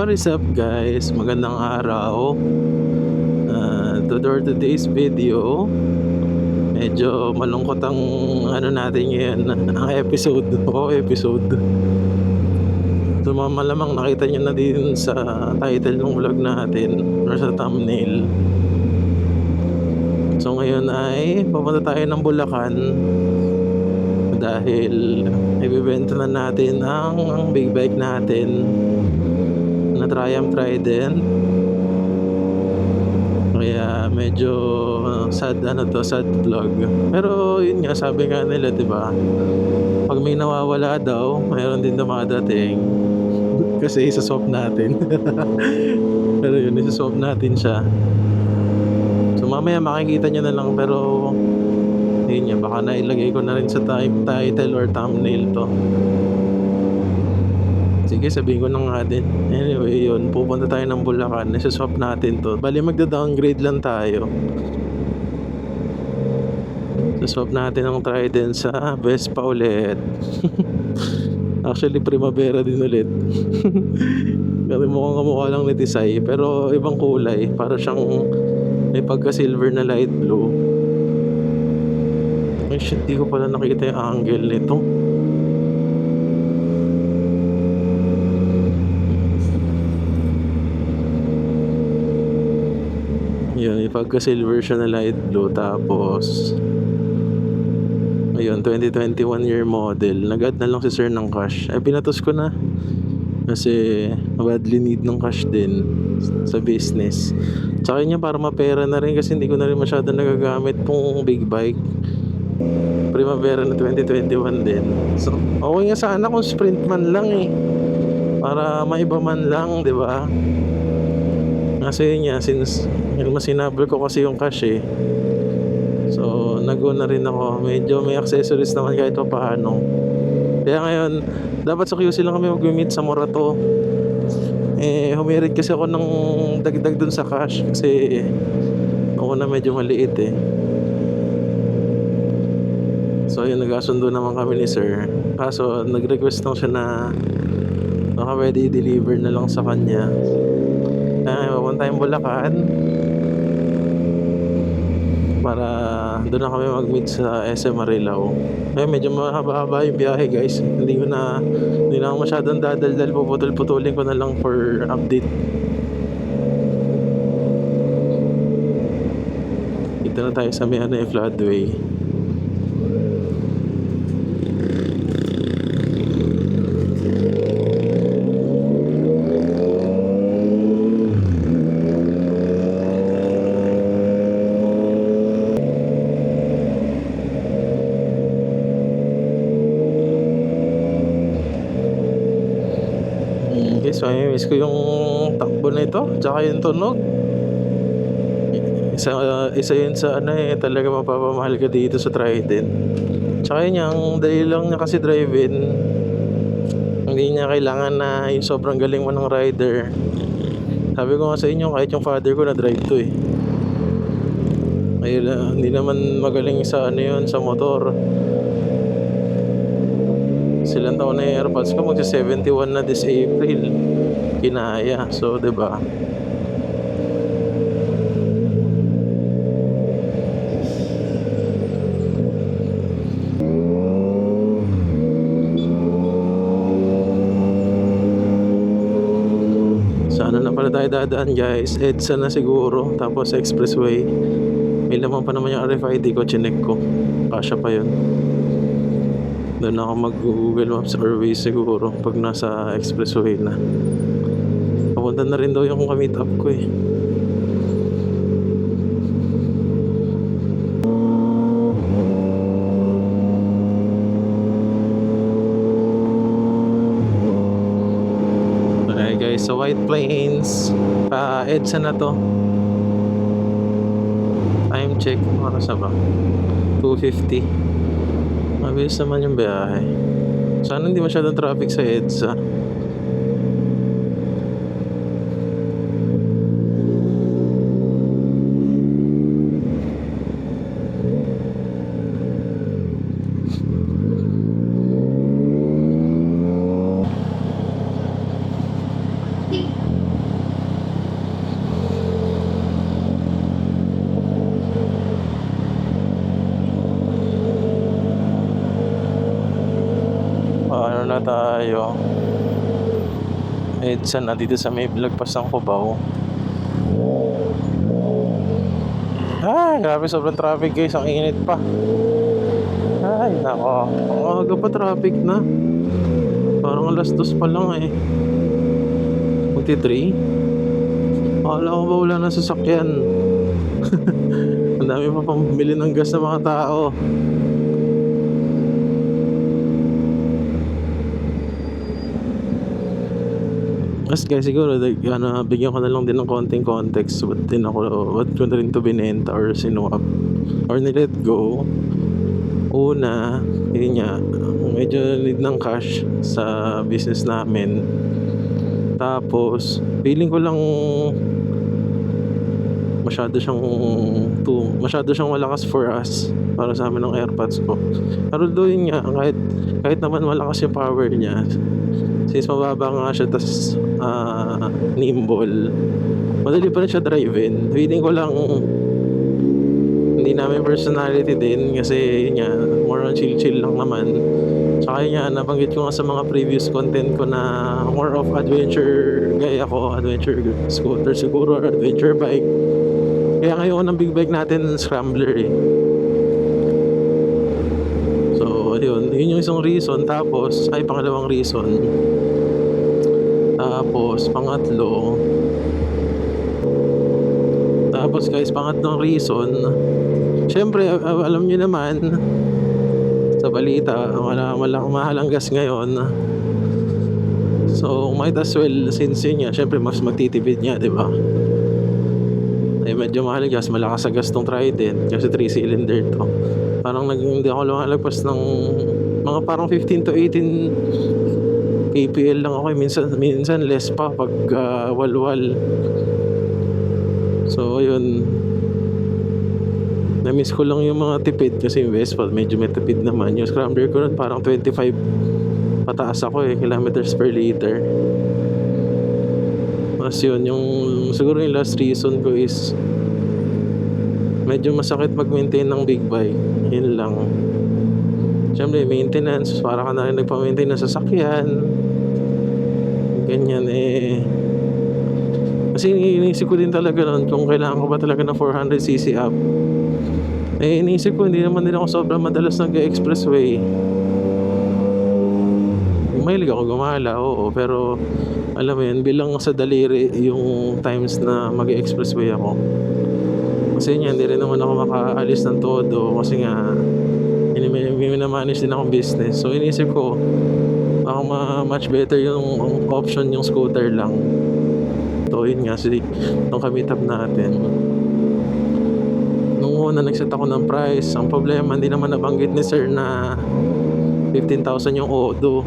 What is up guys? Magandang araw. For today's video, medyo malungkot ang ano natin ngayon, ang episode. So malamang nakita nyo na din sa title ng vlog natin or sa thumbnail. So ngayon ay pupunta tayo ng Bulacan dahil ibebenta na natin ang big bike natin na Triumph Trident. Kaya medyo sad vlog. Pero yun nga, sabi nga nila, 'di ba? Pag may nawawala daw, mayroon din dumadating. Kasi isa-swap natin. Pero yun, isa-swap natin siya. So mamaya makikita nyo na lang, pero yun nga, baka nailagay ko na rin sa title or thumbnail to. Sige, sabihin ko na nga din. Anyway, yun, pupunta tayo ng Bulacan. Isa-swap natin to. Bali, magda-downgrade lang tayo. Isa-swap natin ang Trident sa Vespa ulit. Actually, Primavera din ulit. Kasi mukhang kamukha lang ni Tisay, pero ibang kulay. Para siyang may pagka-silver na light blue. Ay shit, di ko pala nakita yung angle nito. Yun, yung pagka-silver siya na light blue. Tapos ayun, 2021 year model. Nag-add na lang si sir ng cash. Ay, pinatos ko na. Kasi badly need ng cash din sa business. Tsaka niya para mapera na rin kasi hindi ko na rin masyado nagagamit tong big bike. Primavera na 2021 din. So, okay nga sana kung sprint man lang eh. Para maiba man lang, di ba? Kasi niya, since masinabol ko kasi yung cash eh. So, nag-go na rin ako. Medyo may accessories naman kahit pa paano. Kaya ngayon, dapat sa QC lang kami mag-meet sa Morato. Humirit kasi ako ng dagdag dun sa cash. Kasi ako na medyo maliit eh. So, yun, nagkasundo naman kami ni sir. Kaso, nag-request lang siya na baka pwede i-deliver na lang sa kanya. Papunta tayong Bulacan para doon na kami mag-meet sa SM Marilao. Medyo mahaba-haba yung biyahe guys. Hindi na ako masyadong dadaldal. Puputol-putulin ko na lang for update. Dito na tayo sa may floodway. So, miss ko yung takbo na ito, tsaka yung tunog. Isa yun sa talaga mapapamahal ka dito sa Trident. Tsaka yun, ang dali lang niya kasi drive-in. Hindi niya kailangan na yung sobrang galing mo ng rider. Sabi ko nga sa inyo, kahit yung father ko na drive to eh. Ayun, hindi naman magaling sa yun, sa motor. Silang taon na yung AirPods ko, magsa-71 na this April. Kinaya. So, 'di ba? Sana na pala tayo dadaan, guys. EDSA na siguro, tapos expressway. May laman pa naman yung RFID ko, chinek ko. Kasya pa yun. Doon ako mag-Google Maps or Waze siguro pag nasa expressway na. Papunta na rin daw yung ka-meet up ko eh. Okay guys, so White Plains, EDSA na to. Time check, oras na ba? 2:50. Mabilis naman yung biyahe. Sana hindi masyadong traffic sa EDSA. tayo. EDSA na dito sa may lagpas ng Cubao. Ay, grabe, sobrang traffic guys. Ang init pa. Ay, nako. Ang aga pa traffic na. Parang alas 2 pa lang eh. 23. Akala ko ba wala na sasakyan. Ang dami pa pambili ng gas ng mga tao. Mas guys, siguro bigyan ko na lang din ng konting context. Ba't ko na rin to binenta or sinuap or nilet go. Una, yun nga, medyo need ng cash sa business namin. Tapos feeling ko lang masyado siyang malakas for us, para sa amin ng AirPods ko. Pero doon nga, kahit naman malakas yung power niya, since mababa nga siya, tas nimble, madali pa rin siya drive-in. Feeling ko lang hindi namin personality din, kasi yun nga, more on chill lang naman. Tsaka yun nga, nabanggit ko nga sa mga previous content ko na more of adventure guy ako, adventure scooter siguro or adventure bike. Kaya ngayon ng big bike natin, scrambler eh. So yun yung isang reason. Tapos pangalawang reason. Tapos pangatlong reason, syempre alam niyo naman sa balita, wala mahal ang gas ngayon. So might as well, since yun nga, syempre mas magtitipid nga, di ba? Ay medyo mahal ang gas, malakas sa gas tong Trident kasi 3-cylinder to. Parang hindi ako lumalagpas ng mga parang 15 to 18 kpl lang ako, minsan less pa pag walwal. So yun, na-miss ko lang yung mga tipid, kasi yung Vespa medyo may tipid naman. Yung scrambler ko nun parang 25 pataas ako kilometers per liter. Mas yun, siguro yung last reason ko is medyo masakit mag-maintain ng big bike. Yun lang. Siyempre maintenance, para ka na rin nagpa-maintain ng sasakyan, ganyan eh. Kasi iniisip ko din talaga nun kung kailangan ko ba talaga ng 400cc up. Iniisip ko, hindi naman din ako sobrang madalas nag-expressway. Mahilig ako gumala, oo, pero alam mo yun, bilang sa daliri yung times na mag-expressway ako. Kasi yun, hindi rin naman ako makaalis ng todo, kasi nga minamanage din akong business. So iniisip ko, much better yung option yung scooter lang. So yun nga, nung ka-meet up natin, nung una nagset ako ng price, ang problema, hindi naman nabanggit ni sir na 15,000 yung odo.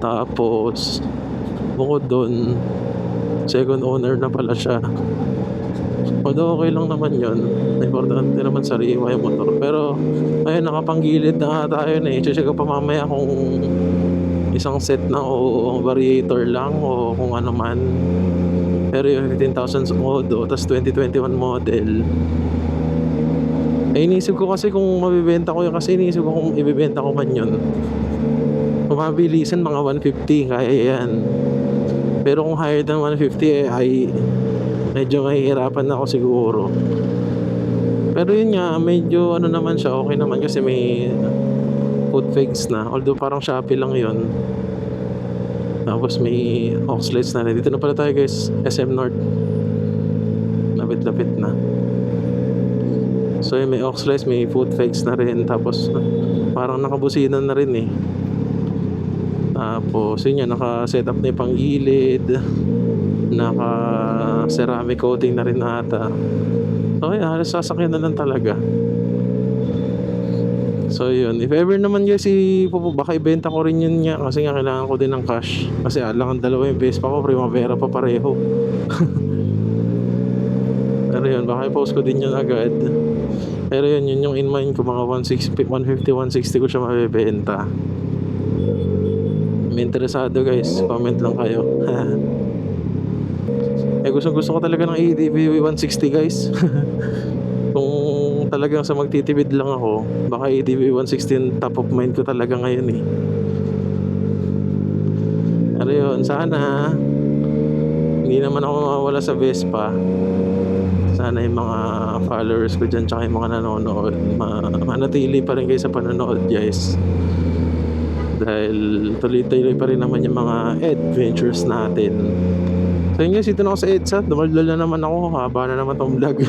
Tapos bukod doon, second owner na pala siya. Although okay lang naman yun, importante naman sariwa yung motor. Pero ayun, nakapanggilid na tayo na i-check ko pa mamaya kung isang set na o variator lang o kung ano man. Pero yung 15,000 odo, tas 2021 model, inisip ko kasi kung mabibenta ko yun, kasi inisip ko kung ibibenta ko man yun, kung mabilisan mga 150 kaya yan. Pero kung higher than 150 ay medyo mahihirapan na ako siguro. Pero yun nga, medyo naman siya, okay naman kasi may foot pegs na, although parang Shopee lang yun. Tapos may aux lights na rin. Dito na pala tayo guys, SM North, lapit-lapit na. So yun, may aux lights, may foot pegs na rin. Tapos parang nakabusinan na rin eh. Tapos yun yan, naka-set up na yung panggilid, naka-ceramic coating na rin ata. Okay, halos sasakyan na lang talaga. So yun, if ever naman guys, baka ibenta ko rin yun nga, kasi nga kailangan ko din ng cash. Kasi alang ang dalawa yung Vespa ko, Primavera pa pareho. Pero yun, baka i-post ko din yun agad. Pero yun yung in mind ko, mga 150, 160 ko siya mabibenta. May interesado guys, comment lang kayo. gusto ko talaga ng ADV 160 guys. Kung talagang sa magtitipid lang ako, baka ATV 116 top of mind ko talaga ngayon eh. Pero yun, sana hindi naman ako mawawala sa Vespa. Sana yung mga followers ko dyan tsaka yung mga nanonood manatili pa rin kayo sa panonood guys, dahil tuloy-tuloy pa rin naman yung mga adventures natin. So yun guys, ito na ako sa EDSA. Dumaldal na naman ako, haba na naman tong vlog.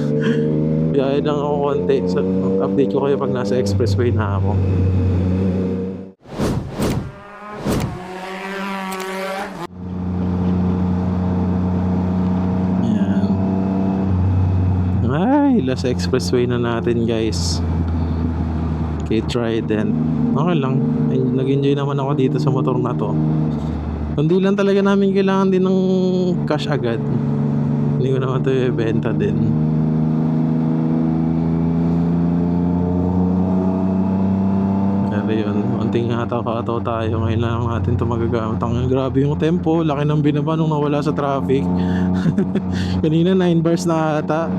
Biyahe lang ako konti, so update ko kayo pag nasa expressway na ako. Last expressway na natin guys, kay Trident. Okay lang, nag-enjoy naman ako dito sa motor na to. Kundi lang talaga namin kailangan din ng cash agad, hindi ko naman ito ibenta din. Pero yun, unting hataw-hataw tayo. Ngayon lang natin ito magagamit. Ang grabe yung tempo, laki ng binaba nung nawala sa traffic. Kanina 9 bars na ata.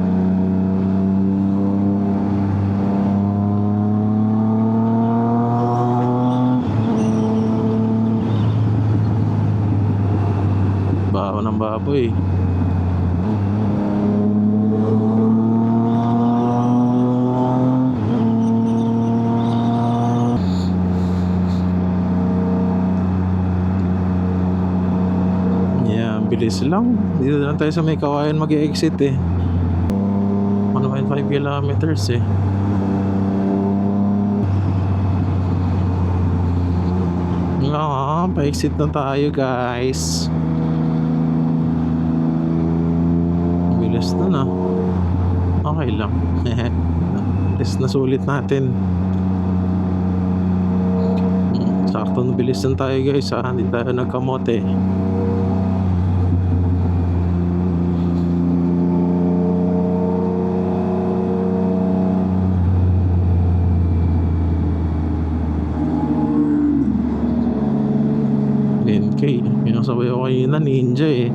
Ng baboy. Yeah, bilis lang. Dito lang tayo sa may Kawayan mag-exit eh. 1.5 kilometers eh. Pa-exit na tayo guys. Bilis na. Okay lang. Bilis na sulit natin. Sakto na bilis na tayo guys ha. Hindi tayo nagkamote. Pinasabay ako kanina, ninja eh.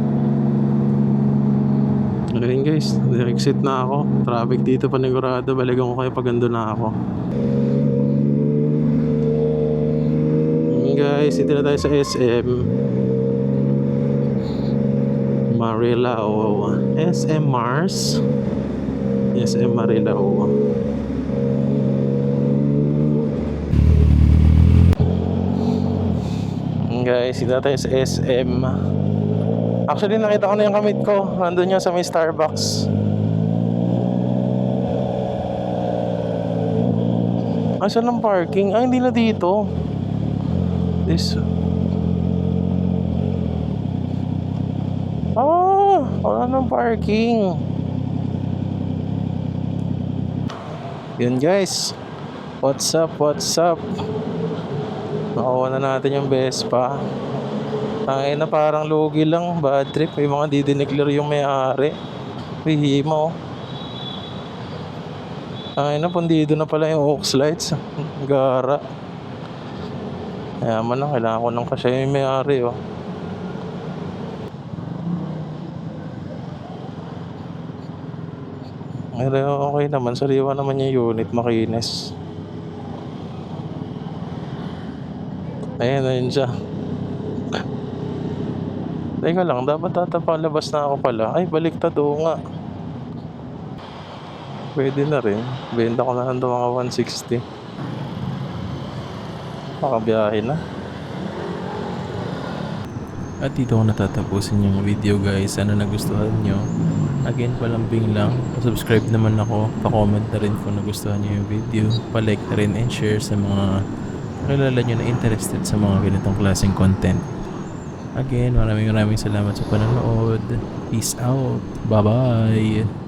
Ngayon guys, exit na ako. Traffic dito panigurado. Balikan ko kayo pag ando na ako. Guys, dito na tayo sa SM Marilao. SM Mars. SM Marilao. Guys, dito tayo sa SM. Actually, nakita ko na yung kamit ko. Nandun yun sa may Starbucks. Ay, saan ang parking? Ay, hindi na dito. This. Wala nang parking. Yun guys. What's up? Nakuha na natin yung Vespa. Ay na parang lugi lang, bad trip. May mga didineclare yung may-ari. Hihimo. Ay na, pundido na pala yung aux lights. Gara. Yaman na, kailangan ko ng kasya yung may-ari oh. Pero okay naman, sariwa naman yung unit, makinis. Ayun siya. Teka lang, dapat tatapalabas na ako pala. Ay, baliktad nga. Pwede na rin. Benta ko na lang mga 160. Makabiyahe na. At dito ko natatapusin yung video guys. Sana nagustuhan nyo. Again, palambing lang. Subscribe naman ako. Pa-comment na rin kung nagustuhan nyo yung video. Pa-like na rin and share sa mga kilala nyo na interested sa mga ganitong klaseng content. Again, maraming salamat sa panonood. Peace out. Bye-bye.